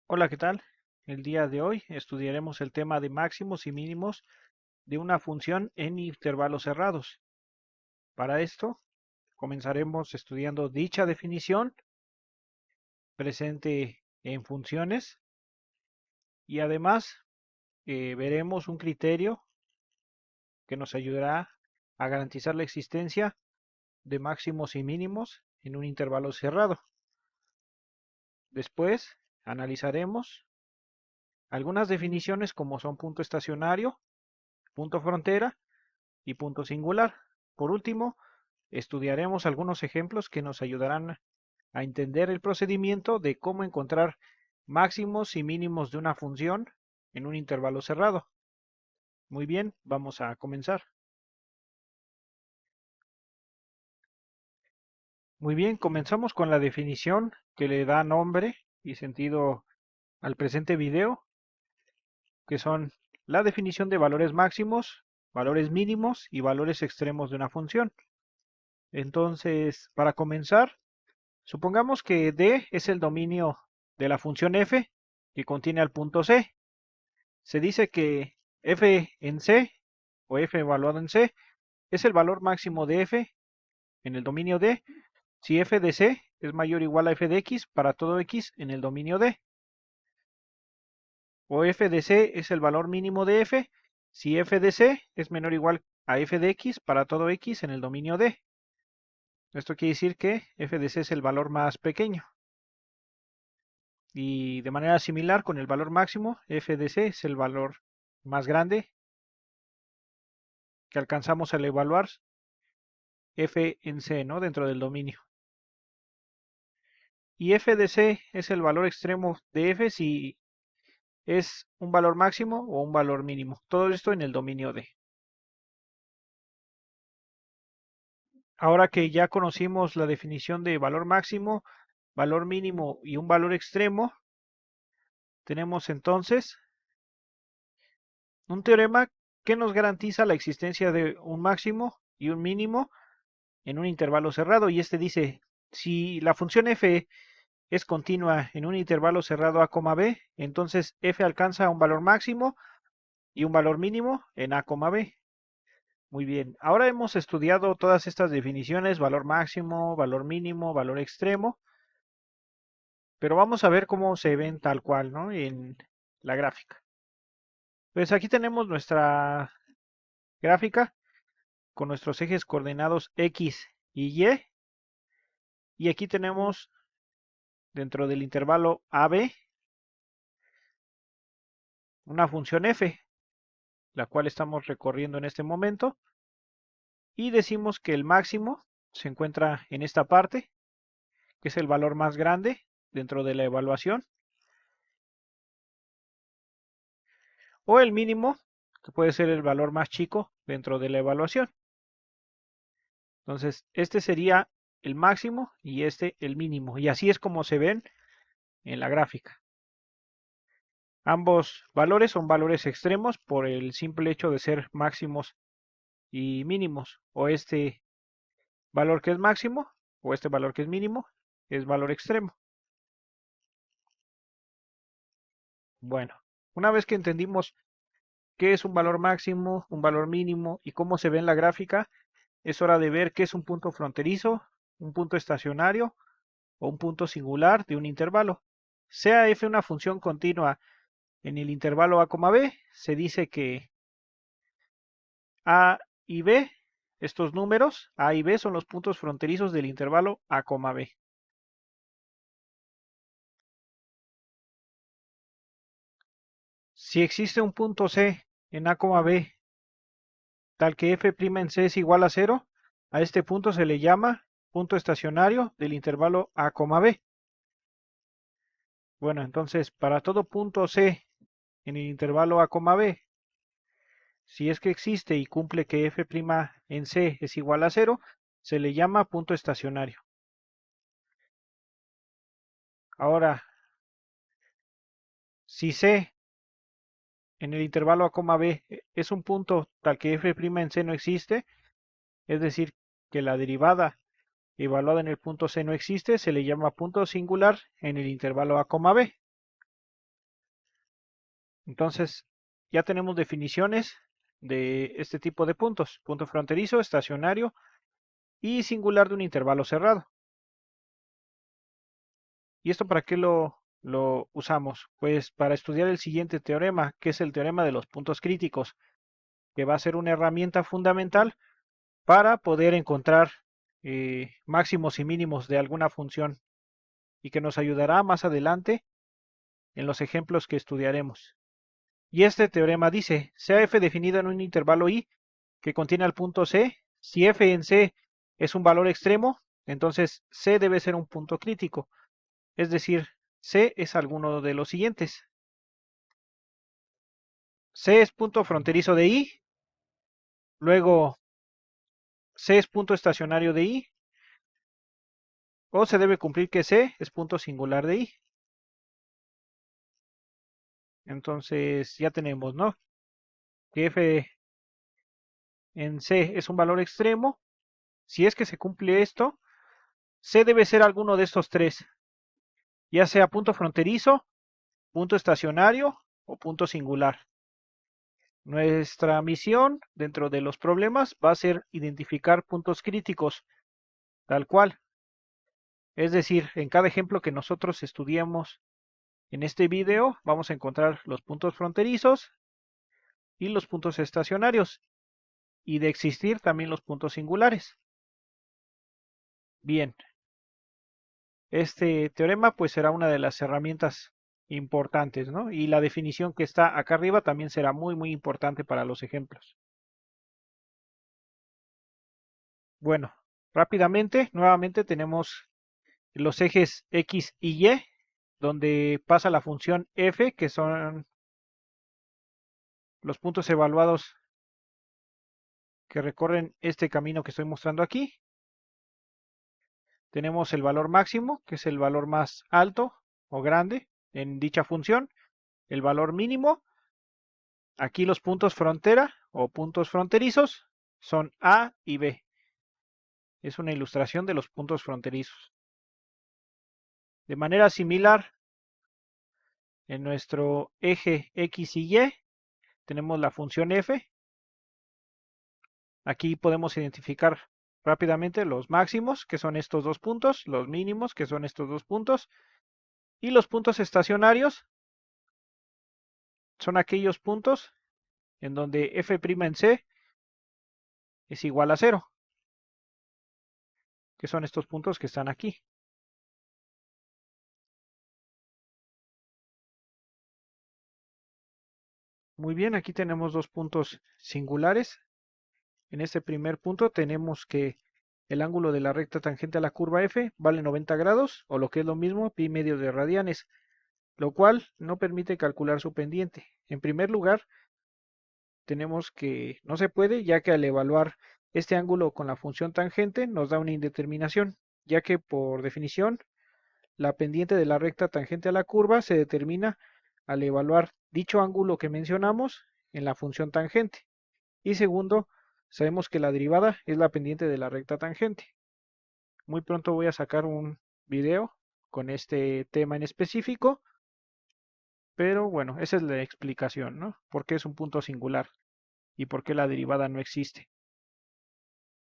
Hola, ¿qué tal? El día de hoy estudiaremos el tema de máximos y mínimos de una función en intervalos cerrados. Para esto, comenzaremos estudiando dicha definición presente en funciones y además veremos un criterio que nos ayudará a garantizar la existencia de máximos y mínimos en un intervalo cerrado. Después, analizaremos algunas definiciones como son punto estacionario, punto frontera y punto singular. Por último, estudiaremos algunos ejemplos que nos ayudarán a entender el procedimiento de cómo encontrar máximos y mínimos de una función en un intervalo cerrado. Muy bien, vamos a comenzar. Muy bien, comenzamos con la definición que le da nombre y sentido al presente video, que son la definición de valores máximos, valores mínimos y valores extremos de una función. Entonces, para comenzar, supongamos que D es el dominio de la función f que contiene al punto C. Se dice que f en C o f evaluado en C es el valor máximo de f en el dominio D si f de C es mayor o igual a f de x para todo x en el dominio D. O f de C es el valor mínimo de f si f de C es menor o igual a f de x para todo x en el dominio D. Esto quiere decir que f de C es el valor más pequeño. Y de manera similar con el valor máximo, f de c es el valor más grande que alcanzamos al evaluar f en c, ¿no? Dentro del dominio. Y f de c es el valor extremo de f si es un valor máximo o un valor mínimo. Todo esto en el dominio D. Ahora que ya conocimos la definición de valor máximo, valor mínimo y un valor extremo, tenemos entonces un teorema que nos garantiza la existencia de un máximo y un mínimo en un intervalo cerrado, y este dice, si la función f es continua en un intervalo cerrado a, b, entonces f alcanza un valor máximo y un valor mínimo en a, b. Muy bien, ahora hemos estudiado todas estas definiciones, valor máximo, valor mínimo, valor extremo, pero vamos a ver cómo se ven tal cual, ¿no? En la gráfica. Pues aquí tenemos nuestra gráfica con nuestros ejes coordenados x y aquí tenemos dentro del intervalo AB una función f, la cual estamos recorriendo en este momento, y decimos que el máximo se encuentra en esta parte, que es el valor más grande dentro de la evaluación, o el mínimo, que puede ser el valor más chico dentro de la evaluación. Entonces, este sería el máximo y este el mínimo, y así es como se ven en la gráfica. Ambos valores son valores extremos por el simple hecho de ser máximos y mínimos, o este valor que es máximo o este valor que es mínimo es valor extremo. Bueno, una vez que entendimos qué es un valor máximo, un valor mínimo y cómo se ve en la gráfica, es hora de ver qué es un punto fronterizo, un punto estacionario o un punto singular de un intervalo. Sea f una función continua en el intervalo a, b, se dice que a y b, estos números, a y b son los puntos fronterizos del intervalo a, b. Si existe un punto C en a, b, tal que f' en C es igual a 0, a este punto se le llama punto estacionario del intervalo a, b. Bueno, entonces para todo punto C en el intervalo a, b, si es que existe y cumple que f' en C es igual a 0, se le llama punto estacionario. Ahora, si C en el intervalo a, b es un punto tal que f' en C no existe, es decir, que la derivada evaluada en el punto C no existe, se le llama punto singular en el intervalo a, b. Entonces, ya tenemos definiciones de este tipo de puntos: punto fronterizo, estacionario y singular de un intervalo cerrado. ¿Y esto para qué lo usamos? Pues para estudiar el siguiente teorema, que es el teorema de los puntos críticos, que va a ser una herramienta fundamental para poder encontrar máximos y mínimos de alguna función y que nos ayudará más adelante en los ejemplos que estudiaremos. Y este teorema dice: sea f definido en un intervalo i que contiene al punto c, si f en c es un valor extremo, entonces c debe ser un punto crítico, es decir, c es alguno de los siguientes. C es punto fronterizo de i, luego C es punto estacionario de i, o se debe cumplir que C es punto singular de i. Entonces ya tenemos, ¿no? Que f en C es un valor extremo. Si es que se cumple esto, C debe ser alguno de estos tres, ya sea punto fronterizo, punto estacionario o punto singular. Nuestra misión dentro de los problemas va a ser identificar puntos críticos, tal cual. Es decir, en cada ejemplo que nosotros estudiamos en este video vamos a encontrar los puntos fronterizos y los puntos estacionarios, y de existir también los puntos singulares. Bien, este teorema pues será una de las herramientas importantes, ¿no? Y la definición que está acá arriba también será muy importante para los ejemplos. Bueno, rápidamente, nuevamente tenemos los ejes X y Y, donde pasa la función f, que son los puntos evaluados que recorren este camino que estoy mostrando aquí. Tenemos el valor máximo, que es el valor más alto o grande en dicha función, el valor mínimo. Aquí los puntos frontera o puntos fronterizos son A y B. Es una ilustración de los puntos fronterizos. De manera similar, en nuestro eje X y Y tenemos la función f. Aquí podemos identificar rápidamente los máximos, que son estos dos puntos, los mínimos, que son estos dos puntos, y los puntos estacionarios son aquellos puntos en donde f' en c es igual a 0, que son estos puntos que están aquí. Muy bien, aquí tenemos dos puntos singulares. En este primer punto tenemos que el ángulo de la recta tangente a la curva f vale 90 grados, o lo que es lo mismo, pi medio de radianes, lo cual no permite calcular su pendiente. En primer lugar, tenemos que no se puede, ya que al evaluar este ángulo con la función tangente nos da una indeterminación, ya que por definición la pendiente de la recta tangente a la curva se determina al evaluar dicho ángulo que mencionamos en la función tangente. Y segundo, sabemos que la derivada es la pendiente de la recta tangente. Muy pronto voy a sacar un video con este tema en específico, pero bueno, esa es la explicación, ¿no? ¿Por qué es un punto singular y por qué la derivada no existe?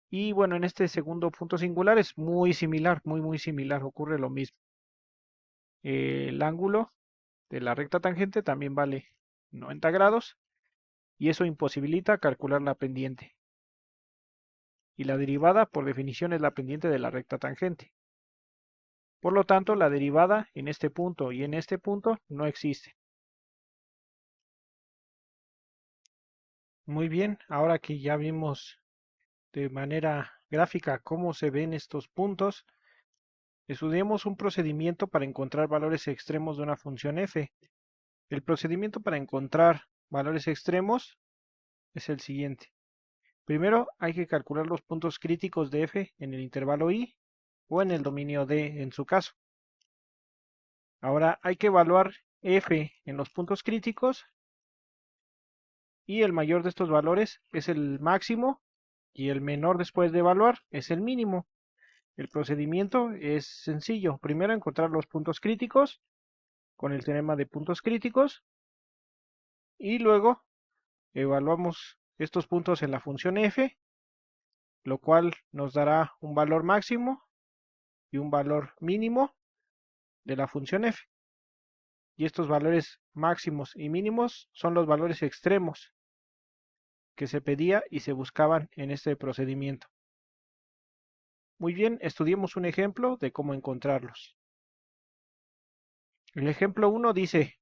Y bueno, en este segundo punto singular es muy similar, muy similar, ocurre lo mismo. El ángulo de la recta tangente también vale 90 grados y eso imposibilita calcular la pendiente. Y la derivada, por definición, es la pendiente de la recta tangente. Por lo tanto, la derivada en este punto y en este punto no existe. Muy bien, ahora que ya vimos de manera gráfica cómo se ven estos puntos, estudiemos un procedimiento para encontrar valores extremos de una función f. El procedimiento para encontrar valores extremos es el siguiente. Primero hay que calcular los puntos críticos de f en el intervalo i o en el dominio D en su caso. Ahora hay que evaluar f en los puntos críticos y el mayor de estos valores es el máximo y el menor después de evaluar es el mínimo. El procedimiento es sencillo. Primero encontrar los puntos críticos con el teorema de puntos críticos Y luego evaluamos estos puntos en la función f, lo cual nos dará un valor máximo y un valor mínimo de la función f. Y estos valores máximos y mínimos son los valores extremos que se pedía y se buscaban en este procedimiento. Muy bien, estudiemos un ejemplo de cómo encontrarlos. El ejemplo 1 dice: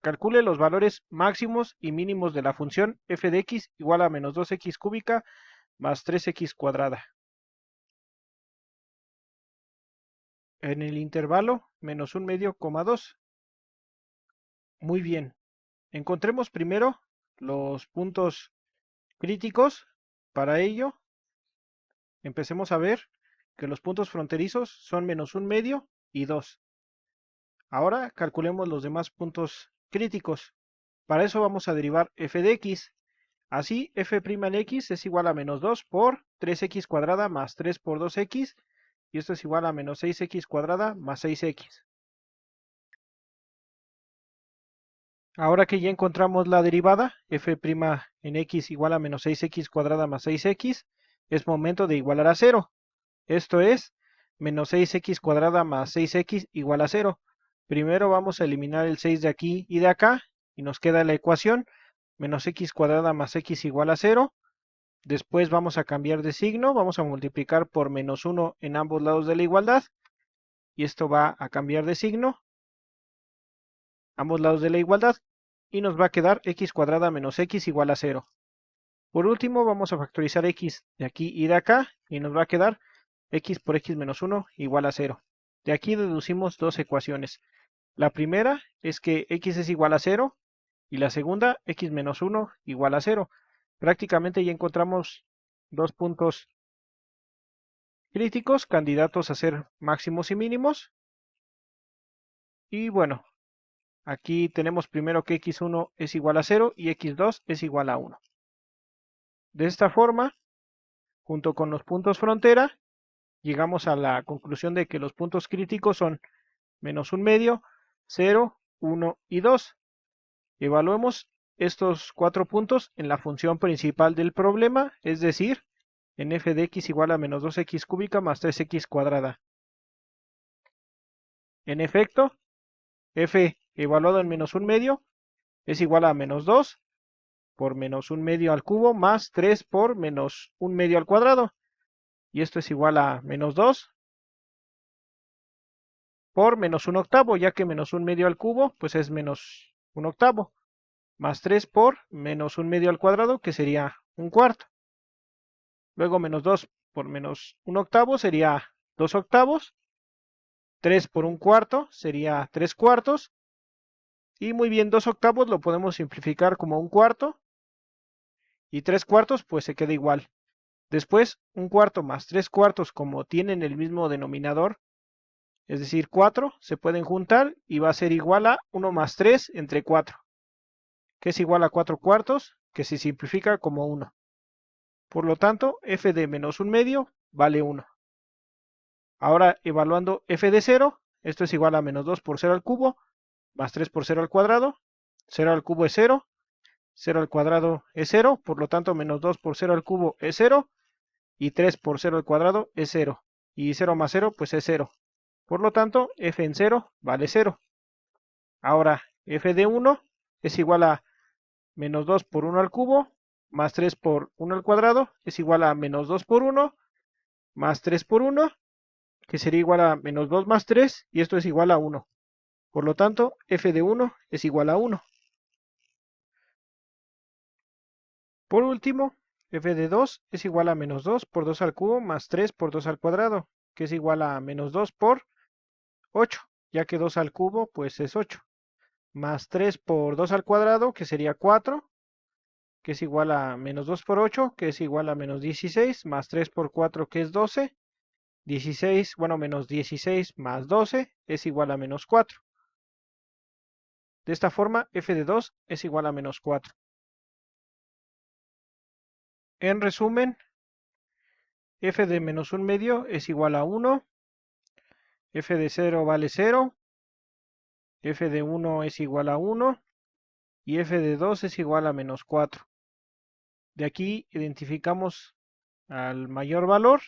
calcule los valores máximos y mínimos de la función f de x igual a menos 2x cúbica más 3x cuadrada en el intervalo menos 1 medio, 2. Muy bien, encontremos primero los puntos críticos. Para ello, empecemos a ver que los puntos fronterizos son menos 1 medio y 2. Ahora calculemos los demás puntos críticos. Para eso vamos a derivar f de x. Así, f' en x es igual a menos 2 por 3x cuadrada más 3 por 2x, y esto es igual a menos 6x cuadrada más 6x. Ahora que ya encontramos la derivada, f' en x igual a menos 6x cuadrada más 6x, es momento de igualar a 0. Esto es, menos 6x cuadrada más 6x igual a 0. Primero vamos a eliminar el 6 de aquí y de acá, y nos queda la ecuación, menos x cuadrada más x igual a 0. Después vamos a cambiar de signo, vamos a multiplicar por menos 1 en ambos lados de la igualdad, y esto va a cambiar de signo, ambos lados de la igualdad, y nos va a quedar x cuadrada menos x igual a 0. Por último, vamos a factorizar x de aquí y de acá, y nos va a quedar x por x menos 1 igual a 0. De aquí deducimos dos ecuaciones. La primera es que x es igual a 0, y la segunda, x menos 1 igual a 0. Prácticamente ya encontramos dos puntos críticos, candidatos a ser máximos y mínimos. Y bueno, aquí tenemos primero que x1 es igual a 0 y x2 es igual a 1. De esta forma, junto con los puntos frontera, llegamos a la conclusión de que los puntos críticos son menos 1 medio, 0, 1 y 2. Evaluemos estos cuatro puntos en la función principal del problema, es decir, en f de x igual a menos 2x cúbica más 3x cuadrada. En efecto, f evaluado en menos 1 medio es igual a menos 2 por menos 1 medio al cubo más 3 por menos 1 medio al cuadrado. Y esto es igual a menos 2 por menos 1 octavo, ya que menos 1 medio al cubo pues es menos 1 octavo, más 3 por menos 1 medio al cuadrado, que sería un cuarto. Luego menos 2 por menos 1 octavo sería 2 octavos. 3 por un cuarto sería 3 cuartos. Y muy bien, 2 octavos lo podemos simplificar como un cuarto. Y 3 cuartos pues se queda igual. Después, un cuarto más 3 cuartos, como tienen el mismo denominador, es decir, 4, se pueden juntar y va a ser igual a 1 más 3 entre 4, que es igual a 4 cuartos, que se simplifica como 1. Por lo tanto, f de menos 1 medio vale 1. Ahora, evaluando f de 0, esto es igual a menos 2 por 0 al cubo, más 3 por 0 al cuadrado. 0 al cubo es 0, 0 al cuadrado es 0, por lo tanto, menos 2 por 0 al cubo es 0, y 3 por 0 al cuadrado es 0, y 0 más 0 pues es 0. Por lo tanto, f en 0 vale 0. Ahora, f de 1 es igual a menos 2 por 1 al cubo, más 3 por 1 al cuadrado, es igual a menos 2 por 1, más 3 por 1, que sería igual a menos 2 más 3, y esto es igual a 1. Por lo tanto, f de 1 es igual a 1. Por último, f de 2 es igual a menos 2 por 2 al cubo más 3 por 2 al cuadrado, que es igual a menos 2 por 8, ya que 2 al cubo pues es 8, más 3 por 2 al cuadrado, que sería 4, que es igual a menos 2 por 8, que es igual a menos 16, más 3 por 4, que es 12, 16, bueno, menos 16 más 12 es igual a menos 4. De esta forma, f de 2 es igual a menos 4. En resumen, f de menos 1 medio es igual a 1, f de 0 vale 0, f de 1 es igual a 1, y f de 2 es igual a menos 4. De aquí identificamos al mayor valor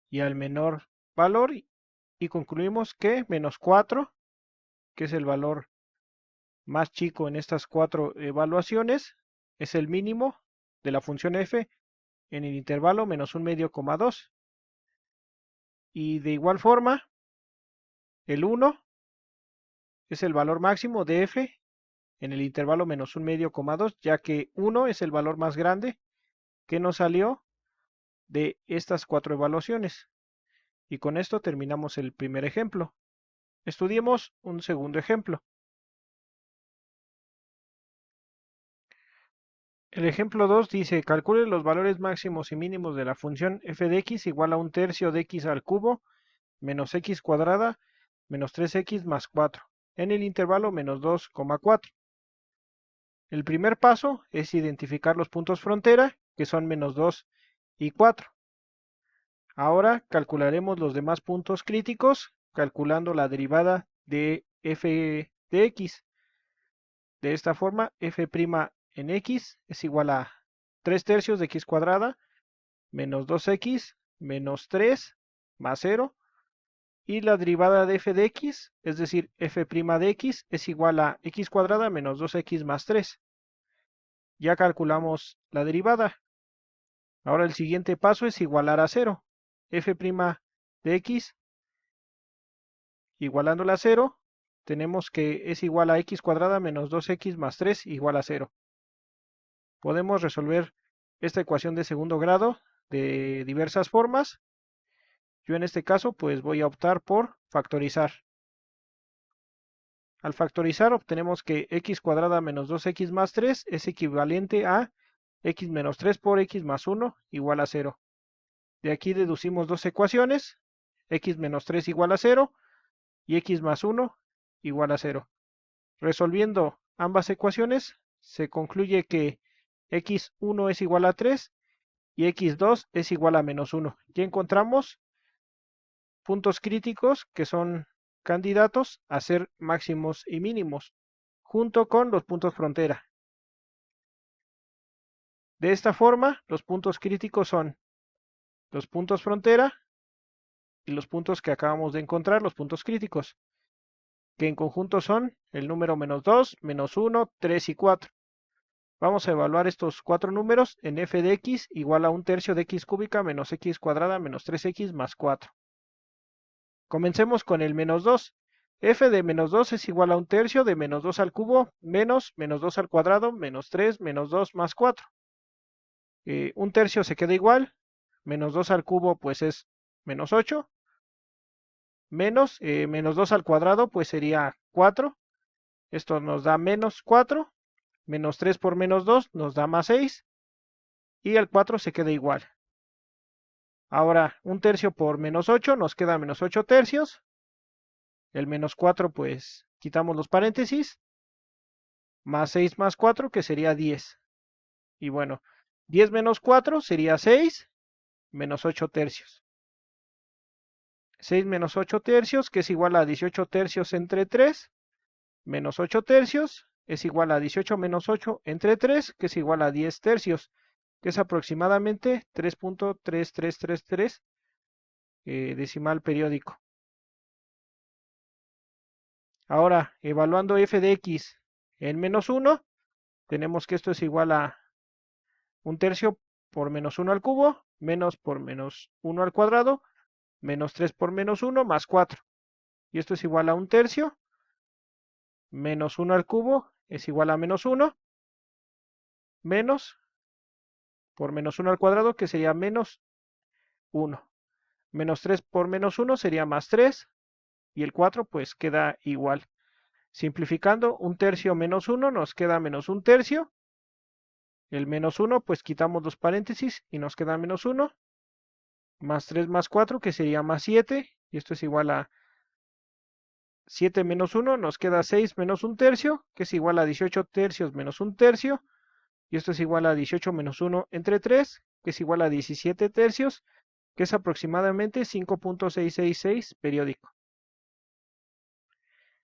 y al menor valor y concluimos que menos 4, que es el valor más chico en estas cuatro evaluaciones, es el mínimo de la función f en el intervalo menos un medio, 2. Y de igual forma, el 1 es el valor máximo de f en el intervalo menos un medio, 2, ya que 1 es el valor más grande que nos salió de estas cuatro evaluaciones. Y con esto terminamos el primer ejemplo. Estudiemos un segundo ejemplo. El ejemplo 2 dice, calcule los valores máximos y mínimos de la función f de x igual a un tercio de x al cubo menos x cuadrada menos 3x más 4 en el intervalo menos 2, 4. El primer paso es identificar los puntos frontera, que son menos 2 y 4. Ahora calcularemos los demás puntos críticos, calculando la derivada de f de x. De esta forma, f' en x es igual a 3 tercios de x cuadrada menos 2x menos 3 más 0. Y la derivada de f de x, es decir, f' de x, es igual a x cuadrada menos 2x más 3. Ya calculamos la derivada. Ahora el siguiente paso es igualar a 0. f' de x, igualándola a 0, tenemos que es igual a x cuadrada menos 2x más 3 igual a 0. Podemos resolver esta ecuación de segundo grado de diversas formas. Yo en este caso pues voy a optar por factorizar. Al factorizar obtenemos que x cuadrada menos 2x más 3 es equivalente a x menos 3 por x más 1 igual a 0. De aquí deducimos dos ecuaciones, x menos 3 igual a 0 y x más 1 igual a 0. Resolviendo ambas ecuaciones, se concluye que x1 es igual a 3 y x2 es igual a menos 1. Ya encontramos puntos críticos que son candidatos a ser máximos y mínimos, junto con los puntos frontera. De esta forma, los puntos críticos son los puntos frontera y los puntos que acabamos de encontrar, los puntos críticos, que en conjunto son el número menos 2, menos 1, 3 y 4. Vamos a evaluar estos cuatro números en f de x igual a un tercio de x cúbica menos x cuadrada menos 3x más 4. Comencemos con el menos 2. f de menos 2 es igual a un tercio de menos 2 al cubo menos menos 2 al cuadrado menos 3 menos 2 más 4. Un tercio se queda igual, menos 2 al cubo pues es menos 8, menos menos 2 al cuadrado pues sería 4. Esto nos da menos 4, menos 3 por menos 2 nos da más 6 y el 4 se queda igual. Ahora, un tercio por menos 8 nos queda menos 8 tercios. El menos 4 pues quitamos los paréntesis, más 6 más 4 que sería 10. Y bueno, 10 menos 4 sería 6 menos 8 tercios. 6 menos 8 tercios, que es igual a 18 tercios entre 3, menos 8 tercios, es igual a 18 menos 8 entre 3, que es igual a 10 tercios, que es aproximadamente 3.3333 decimal periódico. Ahora, evaluando f de x en menos 1, tenemos que esto es igual a un tercio por menos 1 al cubo, menos por menos 1 al cuadrado, menos 3 por menos 1, más 4. Y esto es igual a un tercio, menos 1 al cubo es igual a menos 1, menos por menos 1 al cuadrado, que sería menos 1. Menos 3 por menos 1 sería más 3, y el 4 pues queda igual. Simplificando, un tercio menos 1 nos queda menos un tercio. El menos 1 pues quitamos los paréntesis y nos queda menos 1. Más 3 más 4 que sería más 7. Y esto es igual a 7 menos 1 nos queda 6 menos un tercio, que es igual a 18 tercios menos un tercio. Y esto es igual a 18 menos 1 entre 3, que es igual a 17 tercios, que es aproximadamente 5.666 periódico.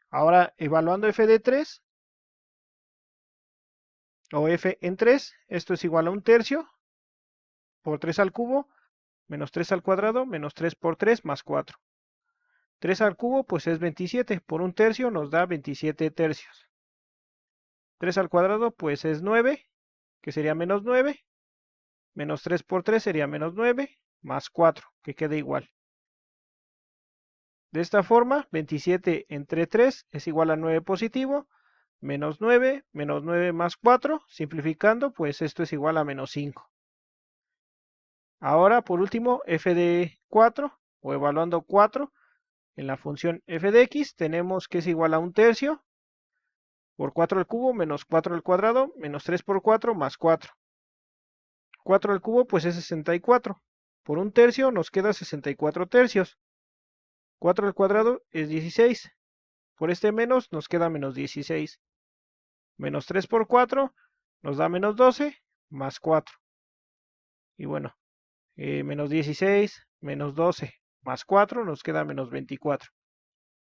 Ahora, evaluando f de 3, o f en 3. Esto es igual a 1/3 por 3 al cubo, menos 3 al cuadrado, menos 3 por 3, más 4. 3 al cubo, pues es 27. Por 1/3 nos da 27 tercios. 3 al cuadrado, pues es 9, que sería menos 9. Menos 3 por 3 sería menos 9, más 4, que queda igual. De esta forma, 27 entre 3 es igual a 9 positivo, menos 9 más 4, simplificando, pues esto es igual a menos 5. Ahora, por último, f de 4, o evaluando 4, en la función f de x, tenemos que es igual a 1/3 por 4 al cubo, menos 4 al cuadrado, menos 3 por 4, más 4. 4 al cubo, pues es 64. Por 1/3 nos queda 64 tercios. 4 al cuadrado es 16. Por este menos nos queda menos 16. Menos 3 por 4 nos da menos 12, más 4. Y bueno, menos 16, menos 12, más 4 nos queda menos 24.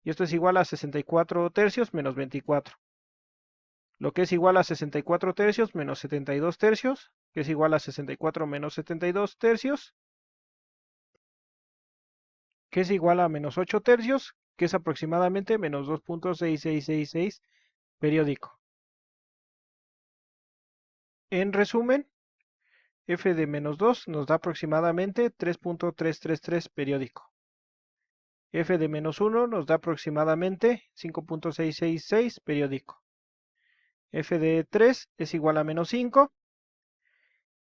Y esto es igual a 64 tercios menos 24. Lo que es igual a 64 tercios menos 72 tercios, que es igual a 64 menos 72 tercios, que es igual a menos 8 tercios, que es aproximadamente menos 2.6666 periódico. En resumen, f de menos 2 nos da aproximadamente 3.333 periódico. F de menos 1 nos da aproximadamente 5.666 periódico. F de 3 es igual a menos 5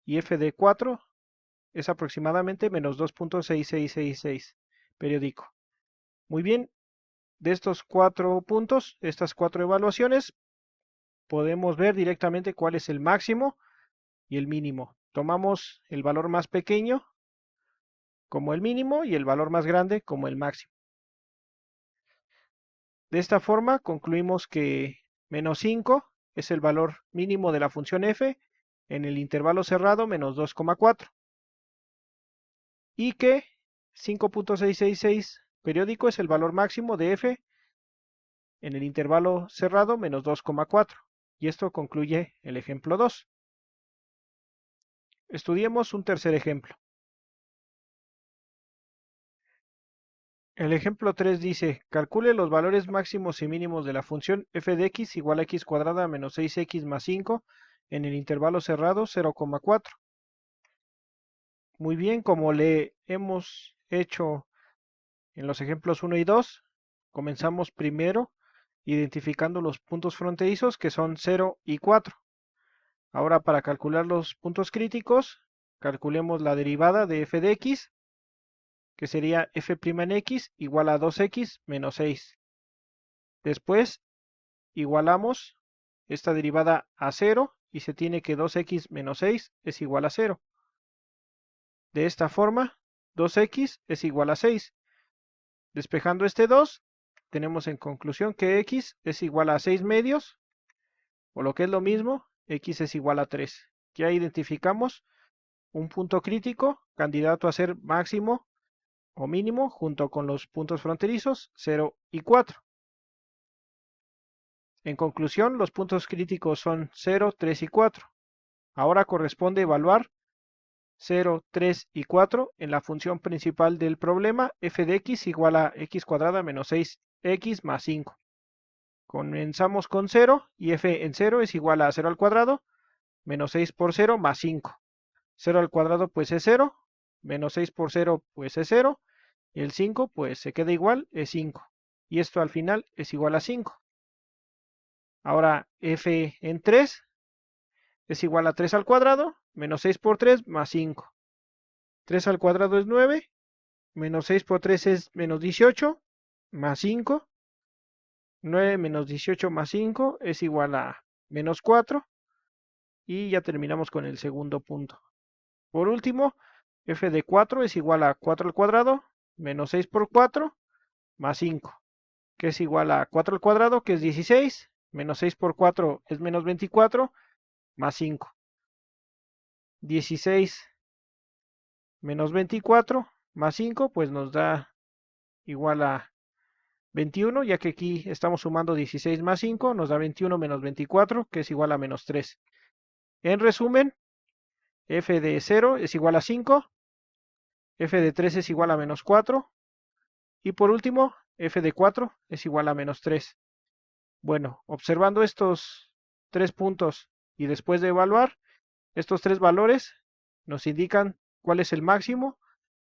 y F de 4 es aproximadamente menos 2.6666 periódico. Muy bien, de estos 4 puntos, estas 4 evaluaciones, podemos ver directamente cuál es el máximo y el mínimo. Tomamos el valor más pequeño como el mínimo y el valor más grande como el máximo. De esta forma concluimos que menos 5 es el valor mínimo de la función f en el intervalo cerrado menos 2,4 y que 5.666 periódico es el valor máximo de f en el intervalo cerrado menos 2,4. Y esto concluye el ejemplo 2. Estudiemos un tercer ejemplo. El ejemplo 3 dice, calcule los valores máximos y mínimos de la función f de x igual a x cuadrada menos 6x más 5 en el intervalo cerrado 0,4. Muy bien, como le hemos hecho en los ejemplos 1 y 2, comenzamos primero identificando los puntos fronterizos que son 0 y 4. Ahora para calcular los puntos críticos, calculemos la derivada de f de x, que sería f' en x igual a 2x menos 6. Después igualamos esta derivada a 0 y se tiene que 2x menos 6 es igual a 0. De esta forma, 2x es igual a 6. Despejando este 2, tenemos en conclusión que x es igual a 6 medios, o lo que es lo mismo, x es igual a 3. Ya identificamos un punto crítico, candidato a ser máximo o mínimo, junto con los puntos fronterizos 0 y 4. En conclusión, los puntos críticos son 0, 3 y 4. Ahora corresponde evaluar 0, 3 y 4 en la función principal del problema, f de x igual a x cuadrada menos 6x más 5. Comenzamos con 0 y f en 0 es igual a 0 al cuadrado menos 6 por 0 más 5. 0 al cuadrado pues es 0, menos 6 por 0 pues es 0, y el 5 pues se queda igual, es 5. Y esto al final es igual a 5. Ahora f en 3 es igual a 3 al cuadrado menos 6 por 3 más 5. 3 al cuadrado es 9, menos 6 por 3 es menos 18, más 5. 9 menos 18 más 5 es igual a menos 4. Y ya terminamos con el segundo punto. Por último, f de 4 es igual a 4 al cuadrado menos 6 por 4 más 5, que es igual a 4 al cuadrado, que es 16, menos 6 por 4 es menos 24, más 5. 16 menos 24 más 5, pues nos da igual a 21, ya que aquí estamos sumando 16 más 5, nos da 21 menos 24, que es igual a menos 3. En resumen, f de 0 es igual a 5, f de 3 es igual a menos 4, y por último, f de 4 es igual a menos 3. Bueno, observando estos 3 puntos y después de evaluar, estos 3 valores nos indican cuál es el máximo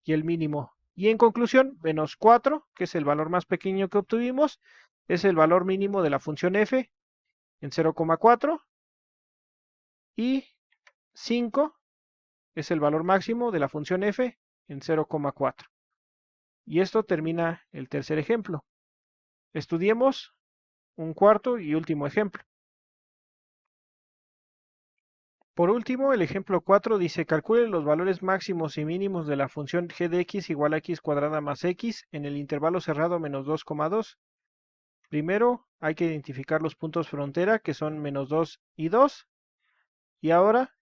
y el mínimo. Y en conclusión, menos 4, que es el valor más pequeño que obtuvimos, es el valor mínimo de la función f en 0,4, y 5 es el valor máximo de la función f en 0,4. Y esto termina el tercer ejemplo. Estudiemos un cuarto y último ejemplo. Por último, el ejemplo 4 dice: calcule los valores máximos y mínimos de la función g de x igual a x cuadrada más x en el intervalo cerrado menos 2,2. Primero hay que identificar los puntos frontera, que son menos 2 y 2. Y ahora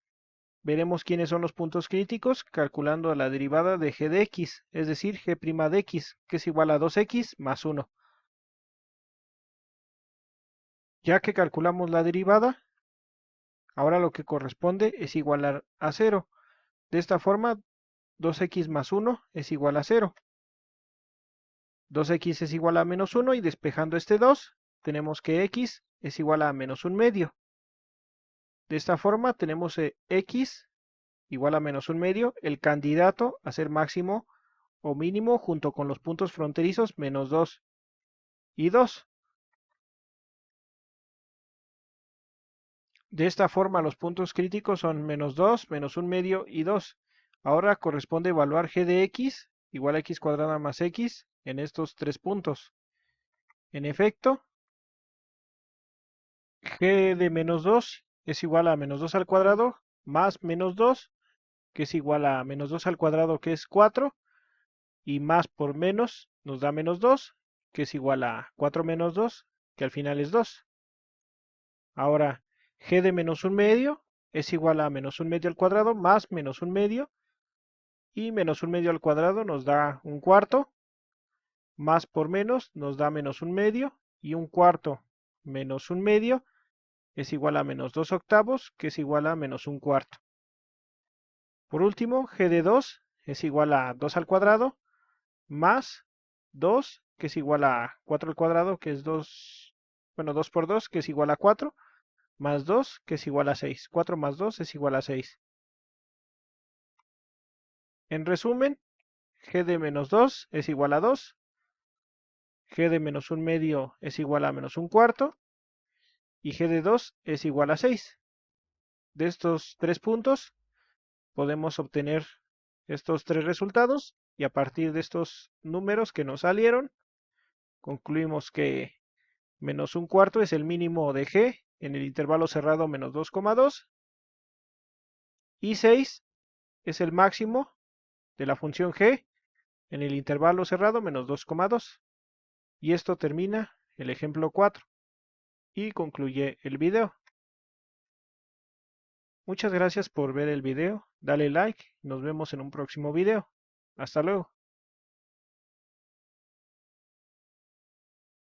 veremos quiénes son los puntos críticos calculando la derivada de g de x, es decir, g' de x, que es igual a 2x más 1. Ya que calculamos la derivada, ahora lo que corresponde es igualar a 0. De esta forma, 2x más 1 es igual a 0. 2x es igual a menos 1 y despejando este 2, tenemos que x es igual a menos 1 medio. De esta forma tenemos x igual a menos 1 medio, el candidato a ser máximo o mínimo junto con los puntos fronterizos menos 2 y 2. De esta forma los puntos críticos son menos 2, menos 1 medio y 2. Ahora corresponde evaluar g de x igual a x cuadrada más x en estos tres puntos. En efecto, g de menos 2 es igual a menos 2 al cuadrado más menos 2, que es igual a menos 2 al cuadrado, que es 4, y más por menos nos da menos 2, que es igual a 4 menos 2, que al final es 2. Ahora, g de menos 1 medio es igual a menos 1 medio al cuadrado más menos 1 medio, y menos 1 medio al cuadrado nos da un cuarto, más por menos nos da menos 1 medio, y un cuarto menos 1 medio es igual a menos 2 octavos, que es igual a menos un cuarto. Por último, g de 2 es igual a 2 al cuadrado más 2, que es igual a 4 al cuadrado, que es 2, bueno, 2 por 2, que es igual a 4, más 2, que es igual a 6. 4 más 2 es igual a 6. En resumen, g de menos 2 es igual a 2, g de menos 1 medio es igual a menos un cuarto, y g de 2 es igual a 6. De estos tres puntos podemos obtener estos tres resultados, y a partir de estos números que nos salieron, concluimos que menos un cuarto es el mínimo de g en el intervalo cerrado menos 2,2, y 6 es el máximo de la función g en el intervalo cerrado menos 2,2. Y esto termina el ejemplo 4 y concluye el video. Muchas gracias por ver el video, dale like, nos vemos en un próximo video. Hasta luego.